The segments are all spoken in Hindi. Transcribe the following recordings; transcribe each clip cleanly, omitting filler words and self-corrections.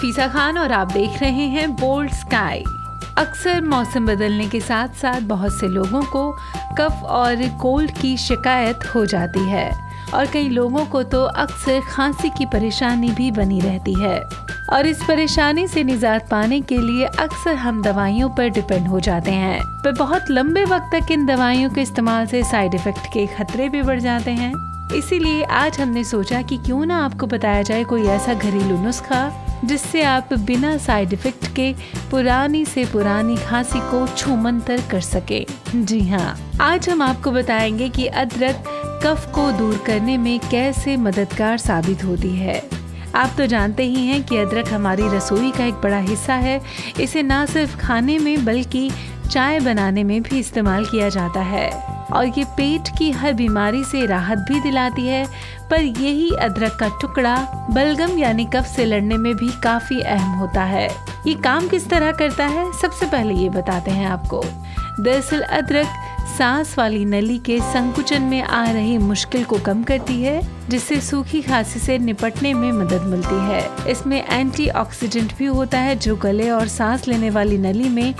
नफीसा खान और आप देख रहे हैं बोल्ड स्काई। अक्सर मौसम बदलने के साथ साथ बहुत से लोगों को कफ और कोल्ड की शिकायत हो जाती है और कई लोगों को तो अक्सर खांसी की परेशानी भी बनी रहती है और इस परेशानी से निजात पाने के लिए अक्सर हम दवाइयों पर डिपेंड हो जाते हैं। पर बहुत लंबे वक्त तक इन दवाइयों के इस्तेमाल से साइड इफेक्ट के खतरे भी बढ़ जाते हैं। इसीलिए आज हमने सोचा कि क्यों ना आपको बताया जाए कोई ऐसा घरेलू नुस्खा जिससे आप बिना साइड इफेक्ट के पुरानी से पुरानी खांसी को छूमंतर कर सके। जी हाँ, आज हम आपको बताएंगे कि अदरक कफ को दूर करने में कैसे मददगार साबित होती है। आप तो जानते ही हैं कि अदरक हमारी रसोई का एक बड़ा हिस्सा है। इसे ना सिर्फ खाने में बल्कि चाय बनाने में भी इस्तेमाल किया जाता है और ये पेट की हर बीमारी से राहत भी दिलाती है। पर यही अदरक का टुकड़ा बलगम यानी कफ से लड़ने में भी काफी अहम होता है। ये काम किस तरह करता है, सबसे पहले ये बताते हैं आपको। दरअसल अदरक सांस वाली नली के संकुचन में आ रही मुश्किल को कम करती है, जिससे सूखी खांसी से निपटने में मदद मिलती है। इसमें एंटीऑक्सीडेंट भी होता है जो गले और सांस लेने वाली नली में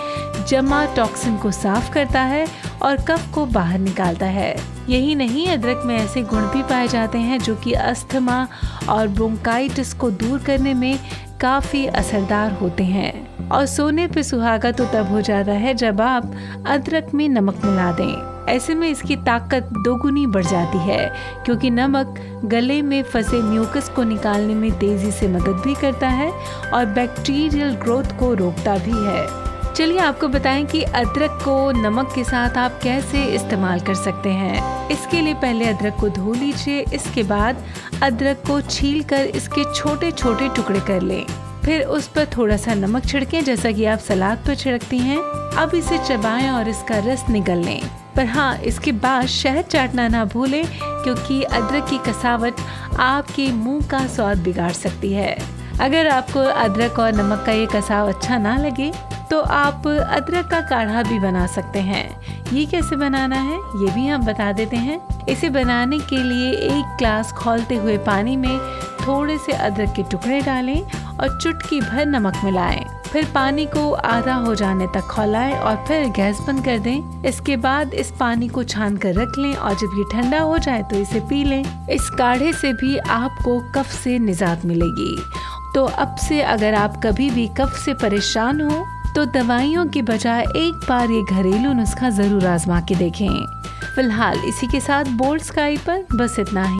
जमा टॉक्सिन को साफ करता है और कफ को बाहर निकालता है। यही नहीं, अदरक में ऐसे गुण भी पाए जाते हैं जो कि अस्थमा और ब्रोंकाइटिस को दूर करने में काफी असरदार होते हैं। और सोने पे सुहागा तो तब हो जाता है जब आप अदरक में नमक मिला दें। ऐसे में इसकी ताकत दोगुनी बढ़ जाती है, क्योंकि नमक गले में फंसे म्यूकस को निकालने में तेजी से मदद भी करता है और बैक्टीरियल ग्रोथ को रोकता भी है। चलिए आपको बताएं कि अदरक को नमक के साथ आप कैसे इस्तेमाल कर सकते हैं। इसके लिए पहले अदरक को धो लीजिए। इसके बाद अदरक को छीलकर इसके छोटे छोटे टुकड़े कर लें। फिर उस पर थोड़ा सा नमक छिड़कें, जैसा कि आप सलाद पर छिड़कती हैं। अब इसे चबाएं और इसका रस निगल लें। पर हाँ, इसके बाद शहद चाटना ना भूलें, क्योंकि अदरक की कसावट आपके मुंह का स्वाद बिगाड़ सकती है। अगर आपको अदरक और नमक का ये कसाव अच्छा ना लगे तो आप अदरक का काढ़ा भी बना सकते हैं। ये कैसे बनाना है ये भी हम बता देते हैं। इसे बनाने के लिए 1 ग्लास खौलते हुए पानी में थोड़े से अदरक के टुकड़े डालें और चुटकी भर नमक मिलाएं। फिर पानी को आधा हो जाने तक खौलाएं और फिर गैस बंद कर दें। इसके बाद इस पानी को छान कर रख लें और जब ये ठंडा हो जाए तो इसे पी लें। इस काढ़े से भी आपको कफ से निजात मिलेगी। तो अब से अगर आप कभी भी कफ से परेशान हो तो दवाइयों के बजाय एक बार ये घरेलू नुस्खा जरूर आजमा के देखें। फिलहाल इसी के साथ बोल्ड स्काई पर बस इतना ही।